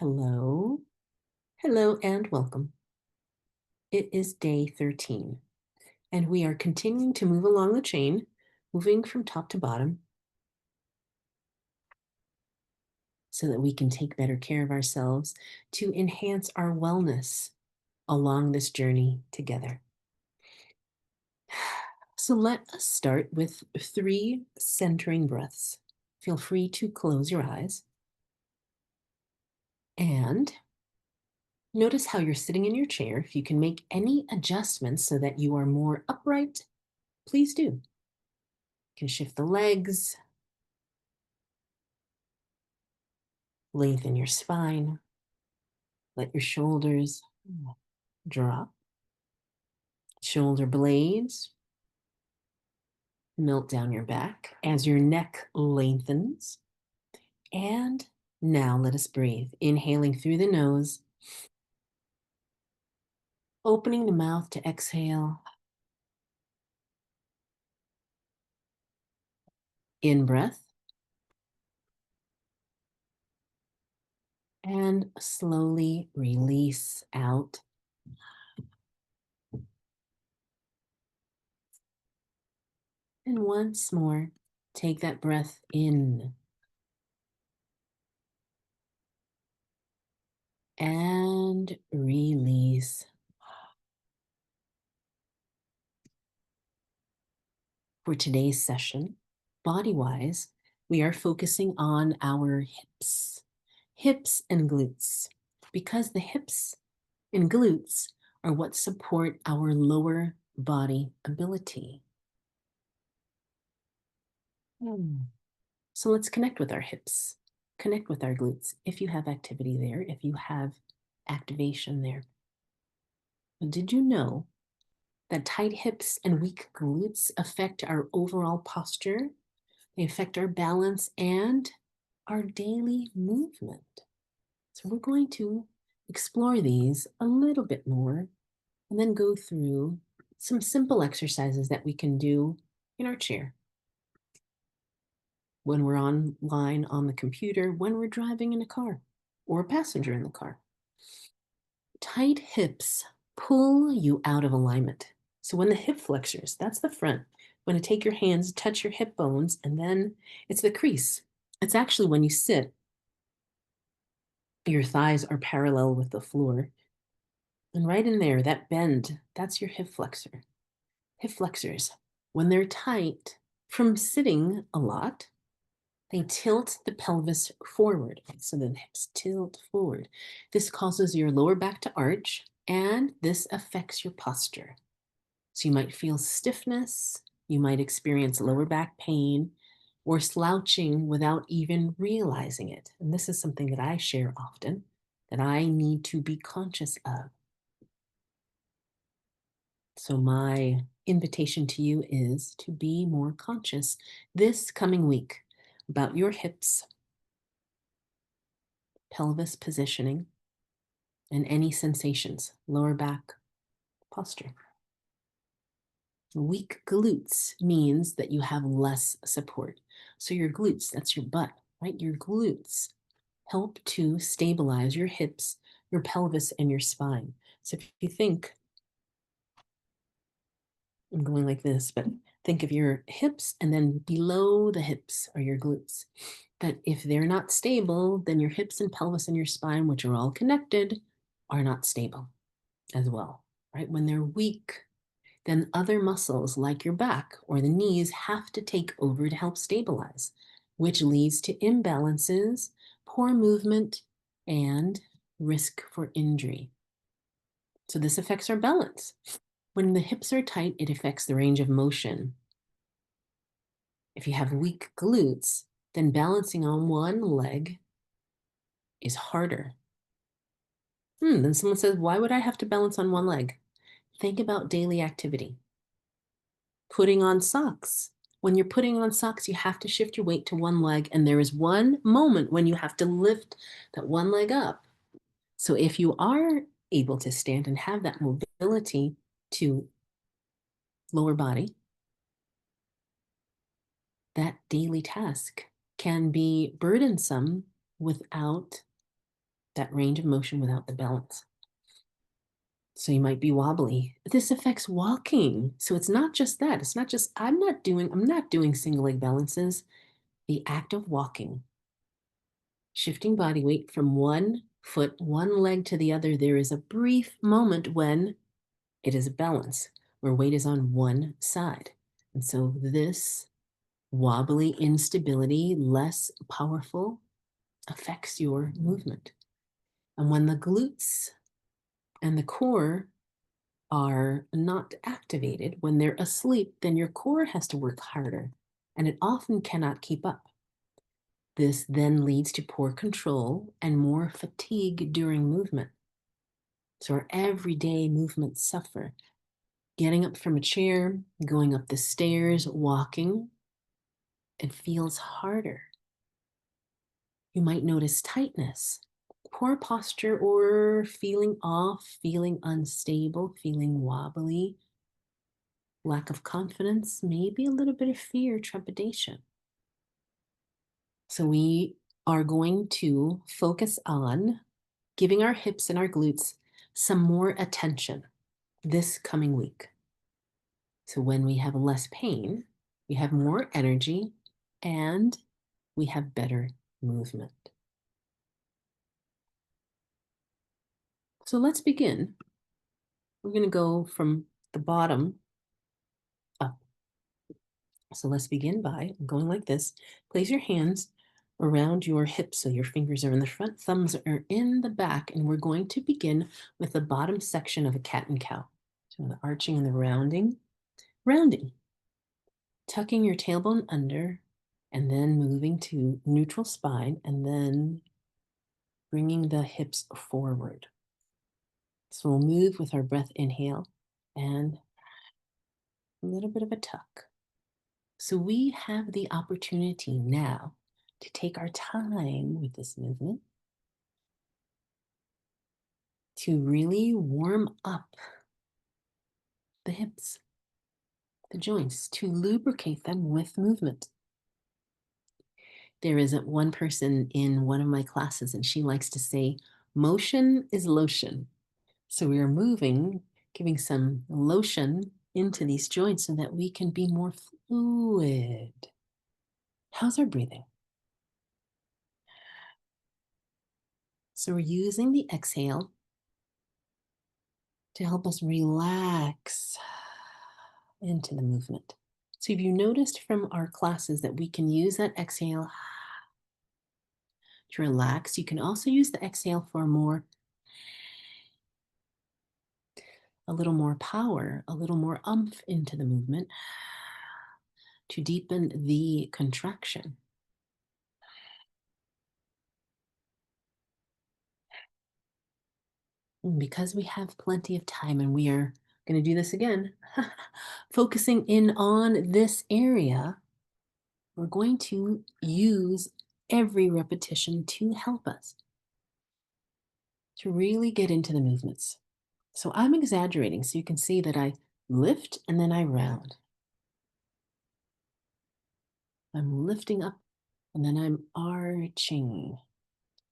Hello, hello, and welcome. It is day 13, and we are continuing to move along the chain, moving from top to bottom, so that we can take better care of ourselves to enhance our wellness along this journey together. So let us start with 3 centering breaths. Feel free to close your eyes and notice how you're sitting in your chair. If you can make any adjustments so that you are more upright, please do. You can shift the legs, lengthen your spine, let your shoulders drop, shoulder blades melt down your back as your neck lengthens. And now let us breathe, inhaling through the nose, opening the mouth to exhale. In breath, and slowly release out. And once more, take that breath in and release. For today's session, body-wise, we are focusing on our hips and glutes, because the hips and glutes are what support our lower body ability. So let's connect with our hips, connect with our glutes. If you have activity there, if you have activation there. Did you know that tight hips and weak glutes affect our overall posture? They affect our balance and our daily movement. So we're going to explore these a little bit more and then go through some simple exercises that we can do in our chair, when we're online on the computer, when we're driving in a car or a passenger in the car. Tight hips pull you out of alignment. So when the hip flexors, that's the front. When you take your hands, touch your hip bones, and then it's the crease. It's actually when you sit, your thighs are parallel with the floor. And right in there, that bend, that's your hip flexor. Hip flexors, when they're tight from sitting a lot, they tilt the pelvis forward. So the hips tilt forward. This causes your lower back to arch, and this affects your posture. So you might feel stiffness, you might experience lower back pain, or slouching without even realizing it. And this is something that I share often, that I need to be conscious of. So my invitation to you is to be more conscious this coming week about your hips, pelvis positioning, and any sensations, lower back posture. Weak glutes means that you have less support. So your glutes, that's your butt, right? Your glutes help to stabilize your hips, your pelvis, and your spine. So if you think, I'm going like this, but think of your hips, and then below the hips are your glutes. But if they're not stable, then your hips and pelvis and your spine, which are all connected, are not stable as well, right? When they're weak, then other muscles like your back or the knees have to take over to help stabilize, which leads to imbalances, poor movement, and risk for injury. So this affects our balance. When the hips are tight, it affects the range of motion. If you have weak glutes, then balancing on one leg is harder. Then someone says, why would I have to balance on one leg? Think about daily activity. Putting on socks. When you're putting on socks, you have to shift your weight to one leg, and there is one moment when you have to lift that one leg up. So if you are able to stand and have that mobility to lower body, that daily task can be burdensome without that range of motion without the balance. So you might be wobbly. This affects walking. So it's not just that. It's not just I'm not doing single leg balances. The act of walking, shifting body weight from one foot, one leg to the other, there is a brief moment when it is a balance, where weight is on one side. And so this wobbly instability, less powerful, affects your movement. And when the glutes and the core are not activated, when they're asleep, then your core has to work harder and it often cannot keep up. This then leads to poor control and more fatigue during movement. So our everyday movements suffer. Getting up from a chair, going up the stairs, walking, it feels harder. You might notice tightness, poor posture, or feeling off, feeling unstable, feeling wobbly, lack of confidence, maybe a little bit of fear, trepidation. So we are going to focus on giving our hips and our glutes some more attention this coming week. So when we have less pain, we have more energy and we have better movement. So let's begin. We're going to go from the bottom up. So let's begin by going like this. Place your hands around your hips so your fingers are in the front, thumbs are in the back, and we're going to begin with the bottom section of a cat and cow. So the arching and the rounding, tucking your tailbone under, and then moving to neutral spine, and then bringing the hips forward. So we'll move with our breath, inhale, and a little bit of a tuck. So we have the opportunity now to take our time with this movement to really warm up the hips, the joints, to lubricate them with movement. There is one person in one of my classes, and she likes to say, motion is lotion. So we are moving, giving some lotion into these joints so that we can be more fluid. How's our breathing? So we're using the exhale to help us relax into the movement. So if you noticed from our classes that we can use that exhale to relax, you can also use the exhale for a little more power, a little more umph into the movement to deepen the contraction. And because we have plenty of time and we are going to do this again, focusing in on this area, we're going to use every repetition to help us to really get into the movements. So I'm exaggerating so you can see that I lift and then I round. I'm lifting up and then I'm arching.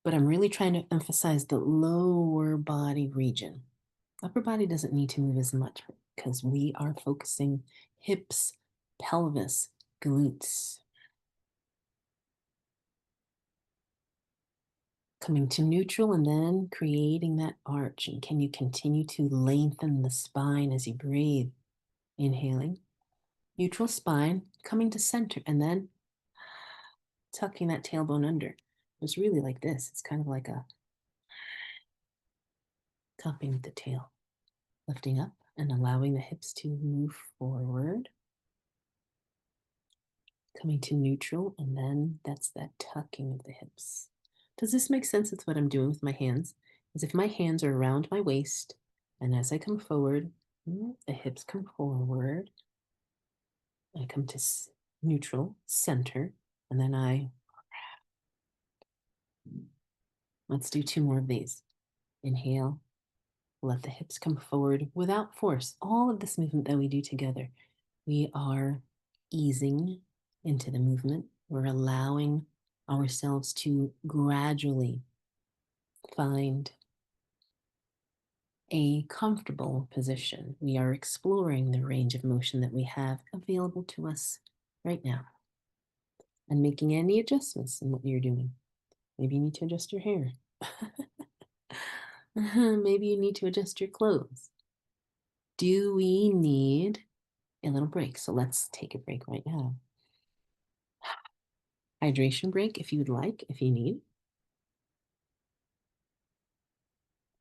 But I'm really trying to emphasize the lower body region. Upper body doesn't need to move as much because we are focusing hips, pelvis, glutes. Coming to neutral and then creating that arch. And can you continue to lengthen the spine as you breathe? Inhaling, neutral spine, coming to center, and then tucking that tailbone under. It's really like this. It's kind of like a cupping with the tail, lifting up and allowing the hips to move forward. Coming to neutral, and then that's that tucking of the hips. Does this make sense? It's what I'm doing with my hands. As if my hands are around my waist, and as I come forward, the hips come forward. I come to neutral, center, and then let's do two more of these. Inhale, let the hips come forward without force. All of this movement that we do together, we are easing into the movement. We're allowing ourselves to gradually find a comfortable position. We are exploring the range of motion that we have available to us right now and making any adjustments in what you're doing. Maybe you need to adjust your hair. Maybe you need to adjust your clothes. Do we need a little break? So let's take a break right now. Hydration break if you would like, if you need.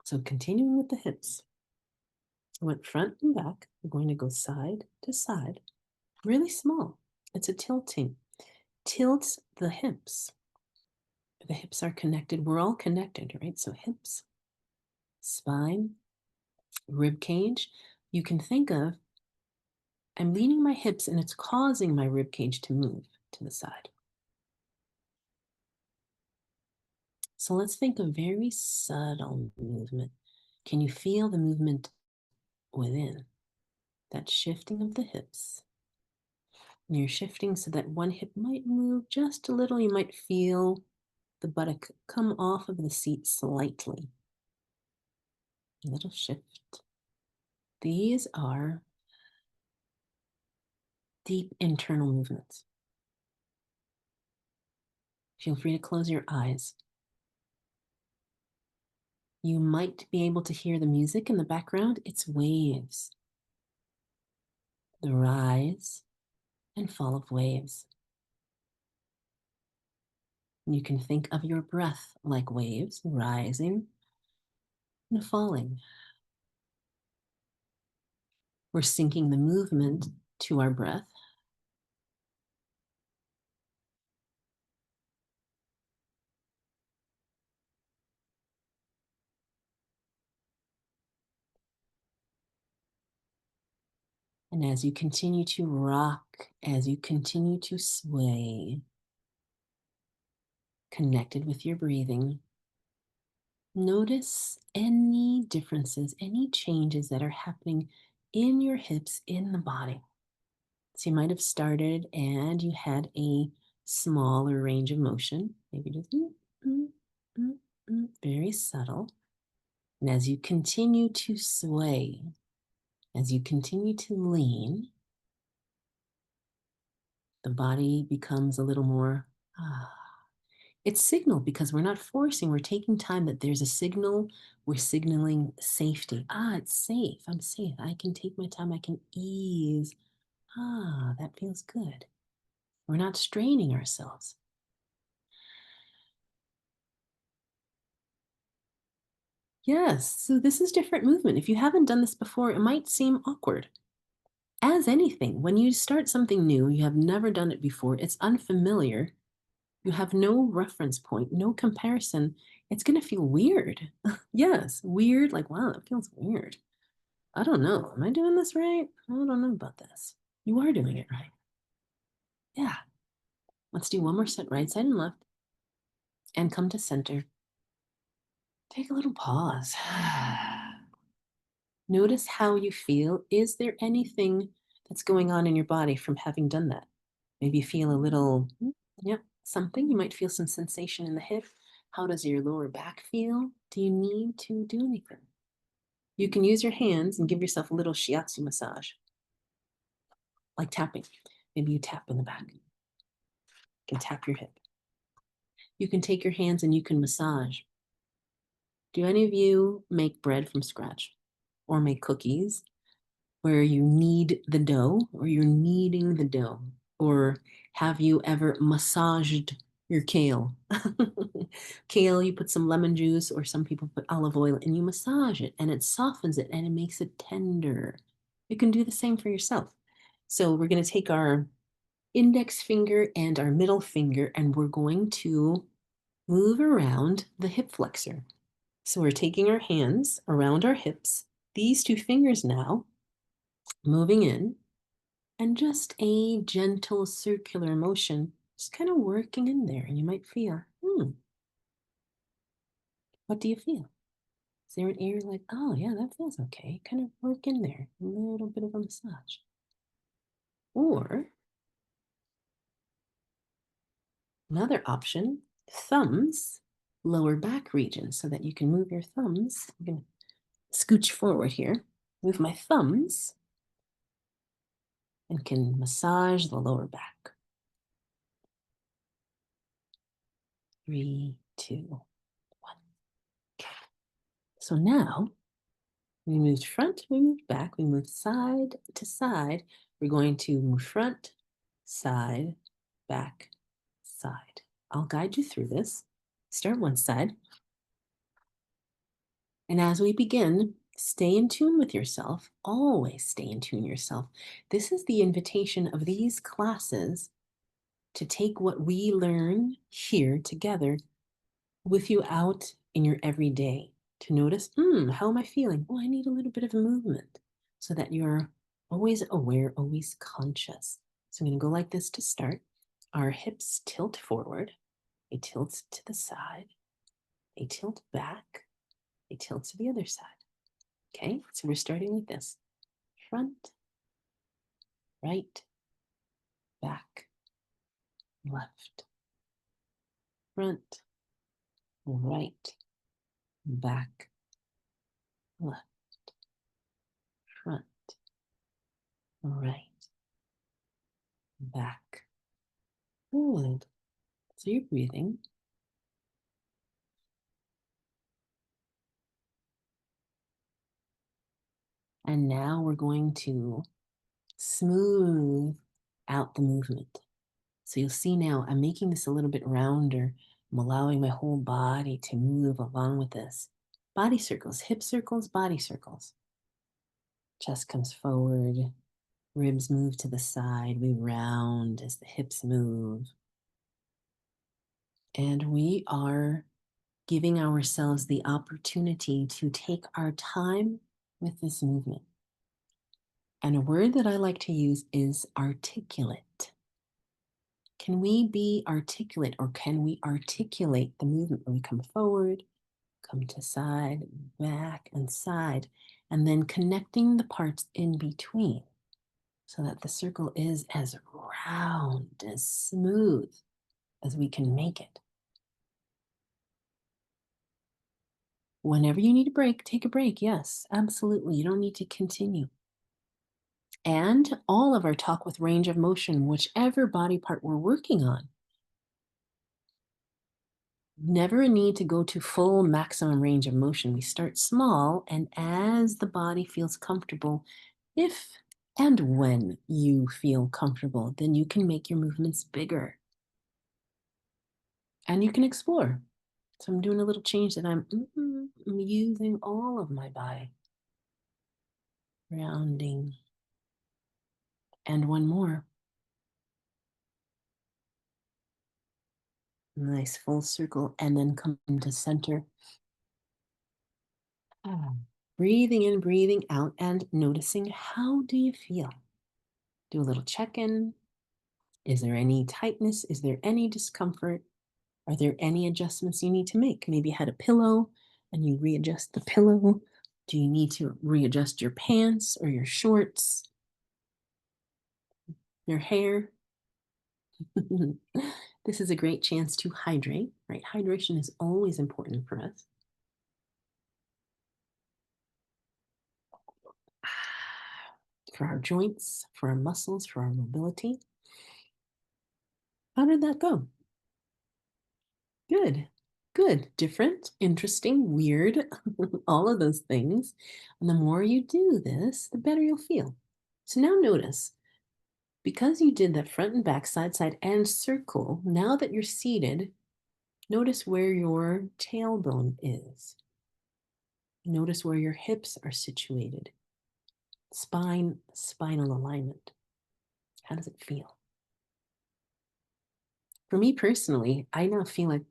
So continuing with the hips. I went front and back. We're going to go side to side. Really small. It's a tilting. Tilt the hips. The hips are connected. We're all connected, right? So hips, spine, rib cage. You can think of, I'm leaning my hips and it's causing my rib cage to move to the side. So let's think of very subtle movement. Can you feel the movement within? That shifting of the hips. And you're shifting so that one hip might move just a little. You might feel the buttock come off of the seat slightly. A little shift. These are deep internal movements. Feel free to close your eyes. You might be able to hear the music in the background. It's waves. The rise and fall of waves. You can think of your breath like waves rising and falling. We're syncing the movement to our breath. And as you continue to rock, as you continue to sway, connected with your breathing, notice any differences, any changes that are happening in your hips, in the body. So you might have started and you had a smaller range of motion, maybe just very subtle. And as you continue to sway, as you continue to lean, the body becomes a little more, it's signal because we're not forcing, we're taking time that there's a signal, we're signaling safety. It's safe, I'm safe, I can take my time, I can ease. That feels good. We're not straining ourselves. Yes, so this is different movement. If you haven't done this before, it might seem awkward. As anything, when you start something new, you have never done it before, it's unfamiliar, you have no reference point, no comparison, it's going to feel weird. Yes, weird, like, wow, that feels weird. I don't know. Am I doing this right? I don't know about this. You are doing it right. Yeah. Let's do one more set, right side and left, and come to center. Take a little pause. Notice how you feel. Is there anything that's going on in your body from having done that? Maybe you feel a little, something. You might feel some sensation in the hip. How does your lower back feel? Do you need to do anything? You can use your hands and give yourself a little shiatsu massage, like tapping. Maybe you tap in the back. You can tap your hip. You can take your hands and you can massage. Do any of you make bread from scratch or make cookies where you knead the dough or you're kneading the dough? Or have you ever massaged your kale? Kale, you put some lemon juice or some people put olive oil and you massage it and it softens it and it makes it tender. You can do the same for yourself. So we're going to take our index finger and our middle finger and we're going to move around the hip flexor. So we're taking our hands around our hips, these two fingers now, moving in, and just a gentle circular motion, just kind of working in there. And you might feel, what do you feel? Is there an area like, oh yeah, that feels okay? Kind of work in there, a little bit of a massage. Or another option, thumbs lower back region so that you can move your thumbs. I'm going to scooch forward here, move my thumbs, and can massage the lower back. 3, 2, 1. Okay. So now we moved front, we moved back, we moved side to side. We're going to move front, side, back, side. I'll guide you through this. Start one side. And as we begin, stay in tune with yourself. Always stay in tune yourself. This is the invitation of these classes to take what we learn here together with you out in your everyday. To notice, how am I feeling? Oh, I need a little bit of movement so that you're always aware, always conscious. So I'm going to go like this to start. Our hips tilt forward, a tilt to the side, a tilt back, a tilt to the other side. Okay, so we're starting like this. Front, right, back, left. Front, right, back, left. Front, right, back. Good. So you're breathing. And now we're going to smooth out the movement. So you'll see now I'm making this a little bit rounder. I'm allowing my whole body to move along with this. Body circles, hip circles, body circles. Chest comes forward, ribs move to the side. We round as the hips move. And we are giving ourselves the opportunity to take our time with this movement. And a word that I like to use is articulate. Can we be articulate, or can we articulate the movement when we come forward, come to side, back, and side, and then connecting the parts in between so that the circle is as round, as smooth as we can make it. Whenever you need a break, take a break. Yes, absolutely. You don't need to continue. And all of our talk with range of motion, whichever body part we're working on, never a need to go to full maximum range of motion. We start small, and as the body feels comfortable, if and when you feel comfortable, then you can make your movements bigger and you can explore. So I'm doing a little change that I'm using all of my body. Rounding. And one more. Nice full circle, and then come to center. Breathing in, breathing out, and noticing, how do you feel? Do a little check-in. Is there any tightness? Is there any discomfort? Are there any adjustments you need to make? Maybe you had a pillow and you readjust the pillow. Do you need to readjust your pants or your shorts, your hair? This is a great chance to hydrate, right? Hydration is always important for us. For our joints, for our muscles, for our mobility. How did that go? Good, good, different, interesting, weird, all of those things. And the more you do this, the better you'll feel. So now notice, because you did that front and back, side, side, and circle, now that you're seated, notice where your tailbone is. Notice where your hips are situated. Spine, spinal alignment. How does it feel? For me personally, I now feel like,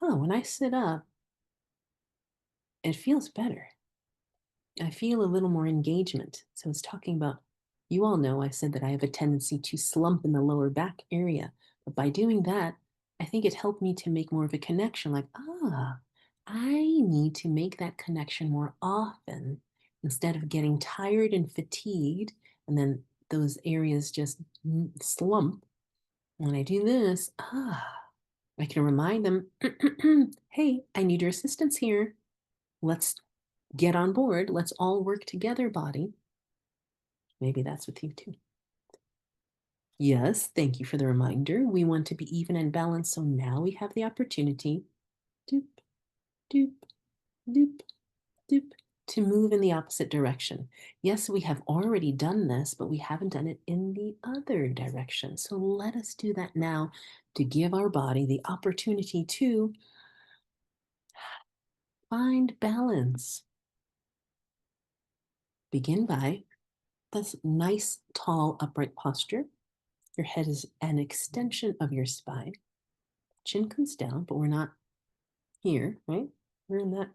oh, when I sit up, it feels better. I feel a little more engagement. So it's talking about, you all know I said that I have a tendency to slump in the lower back area. But by doing that, I think it helped me to make more of a connection like, I need to make that connection more often instead of getting tired and fatigued. And then those areas just slump. When I do this, I can remind them, Hey, I need your assistance here. Let's get on board. Let's all work together, body. Maybe that's with you too. Yes, thank you for the reminder. We want to be even and balanced, so now we have the opportunity, doop, doop, doop, doop, to move in the opposite direction. Yes, we have already done this, but we haven't done it in the other direction. So let us do that now to give our body the opportunity to find balance. Begin by this nice, tall, upright posture. Your head is an extension of your spine. Chin comes down, but we're not here, right? We're in that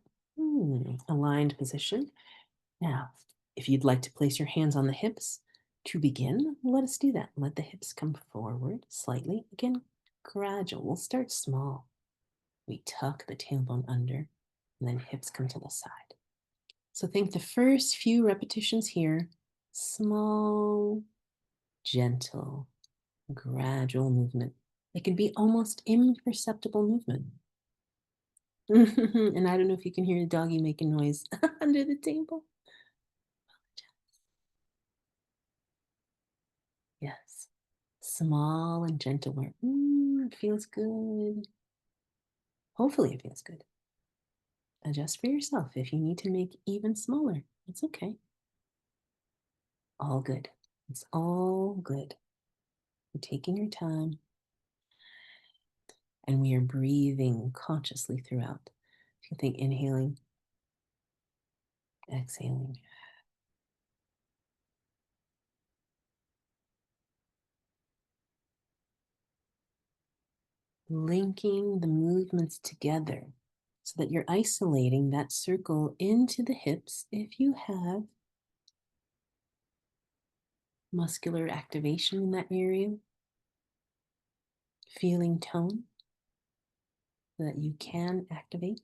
aligned position. Now, if you'd like to place your hands on the hips to begin, let us do that. Let the hips come forward slightly. Again, gradual. We'll start small. We tuck the tailbone under, and then hips come to the side. So think the first few repetitions here, small, gentle, gradual movement. It can be almost imperceptible movement. And I don't know if you can hear the doggy making noise under the table. Yes. Small and gentle where it feels good. Hopefully it feels good. Adjust for yourself if you need to make even smaller. It's okay. All good. It's all good. You're taking your time and we are breathing consciously throughout. If you think inhaling, exhaling. Linking the movements together so that you're isolating that circle into the hips if you have muscular activation in that area, feeling tone that you can activate.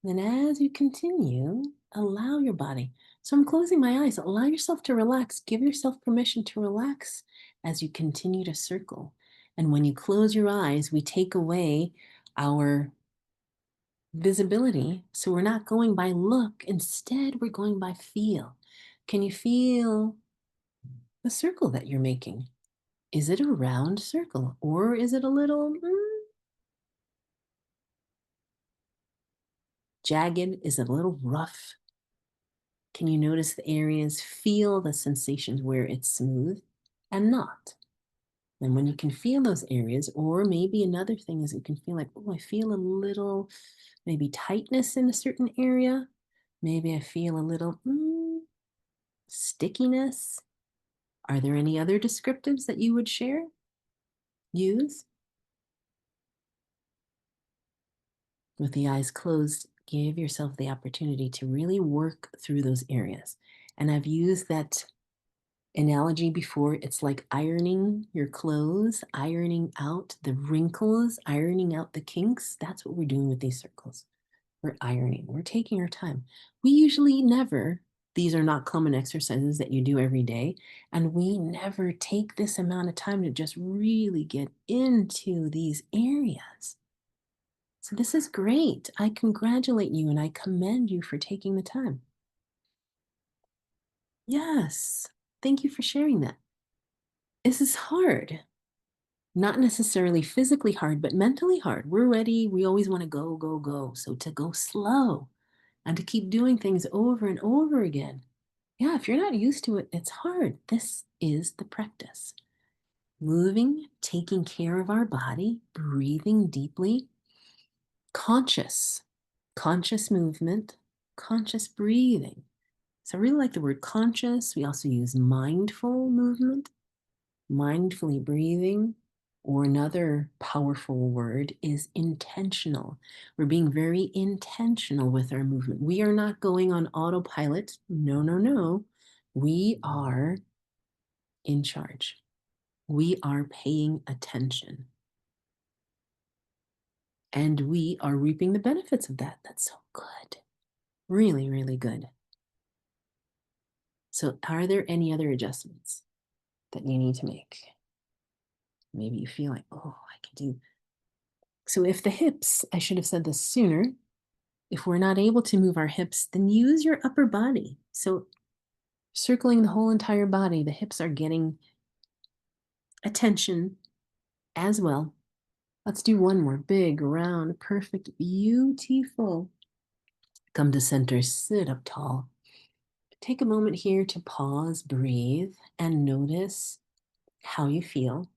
Then, as you continue, allow your body. So, I'm closing my eyes. Allow yourself to relax. Give yourself permission to relax as you continue to circle. And when you close your eyes, we take away our visibility. So, we're not going by look. Instead, we're going by feel. Can you feel the circle that you're making? Is it a round circle or is it a little jagged? Is it a little rough? Can you notice the areas, feel the sensations where it's smooth and not? And when you can feel those areas, or maybe another thing is you can feel like, oh, I feel a little maybe tightness in a certain area. Maybe I feel a little stickiness. Are there any other descriptives that you would share? Use? With the eyes closed, give yourself the opportunity to really work through those areas. And I've used that analogy before. It's like ironing your clothes, ironing out the wrinkles, ironing out the kinks. That's what we're doing with these circles. We're ironing, we're taking our time. We usually never, these are not common exercises that you do every day, and we never take this amount of time to just really get into these areas. So, this is great. I congratulate you and I commend you for taking the time. Yes. Thank you for sharing that. This is hard. Not necessarily physically hard, but mentally hard. We're ready. We always want to go, go, go. So to go slow and to keep doing things over and over again. Yeah, if you're not used to it, it's hard. This is the practice. Moving, taking care of our body, breathing deeply, conscious, conscious movement, conscious breathing. So I really like the word conscious. We also use mindful movement, mindfully breathing, or another powerful word is intentional. We're being very intentional with our movement. We are not going on autopilot. No, no, no. We are in charge. We are paying attention. And we are reaping the benefits of that. That's so good. Really, really good. So, are there any other adjustments that you need to make? Maybe you feel like, oh, I can do So if the hips, I should have said this sooner, if we're not able to move our hips, then use your upper body. So circling the whole entire body, the hips are getting attention as well. Let's do one more. Big, round, perfect, beautiful. Come to center, sit up tall. Take a moment here to pause, breathe, and notice how you feel.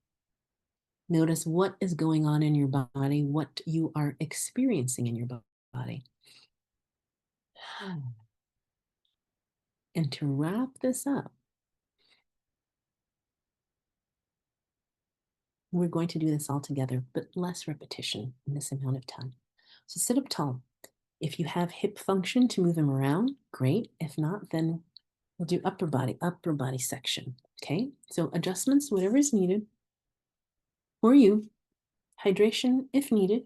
Notice what is going on in your body, what you are experiencing in your body. And to wrap this up, we're going to do this all together, but less repetition in this amount of time. So sit up tall. If you have hip function to move them around, great. If not, then we'll do upper body section. Okay, so adjustments, whatever is needed for you. Hydration if needed.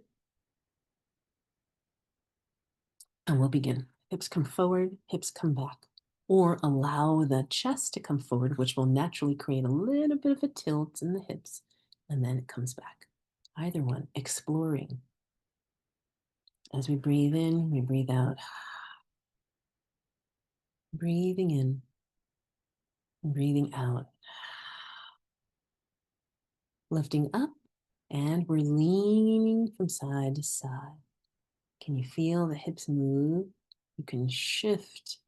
And we'll begin. Hips come forward, hips come back. Or allow the chest to come forward, which will naturally create a little bit of a tilt in the hips, and then it comes back. Either one, exploring. As we breathe in, we breathe out. Breathing in, breathing out. Lifting up, and we're leaning from side to side. Can you feel the hips move? You can shift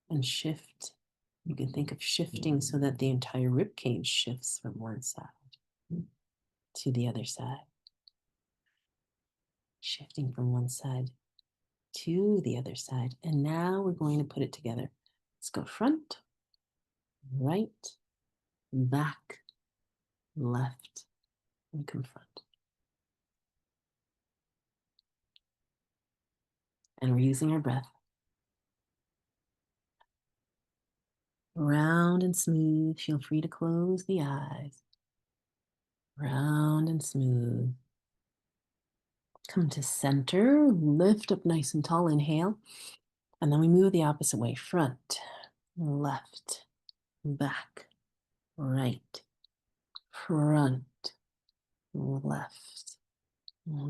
and shift. You can think of shifting so that the entire rib cage shifts from one side to the other side. Shifting from one side to the other side. And now we're going to put it together. Let's go front, right, back, left, and confront. And we're using our breath. Round and smooth. Feel free to close the eyes. Round and smooth. Come to center. Lift up nice and tall. Inhale. And then we move the opposite way. Front, left, back, right, front, left,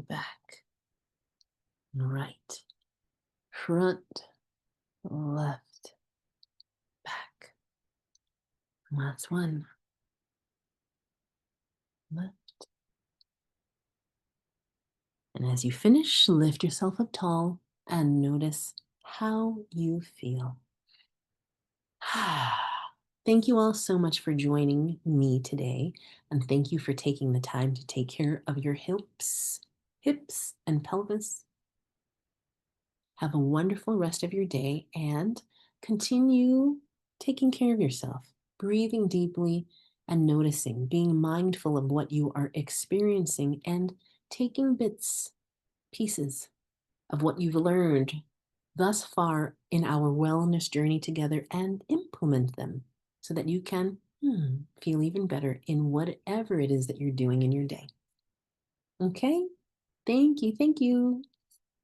back, right, front, left, back. Last one. Left. And as you finish, lift yourself up tall and notice how you feel. Thank you all so much for joining me today. And thank you for taking the time to take care of your hips and pelvis. Have a wonderful rest of your day and continue taking care of yourself, breathing deeply and noticing, being mindful of what you are experiencing and taking bits, pieces of what you've learned thus far in our wellness journey together and implement them so that you can feel even better in whatever it is that you're doing in your day. Okay? Thank you. Thank you.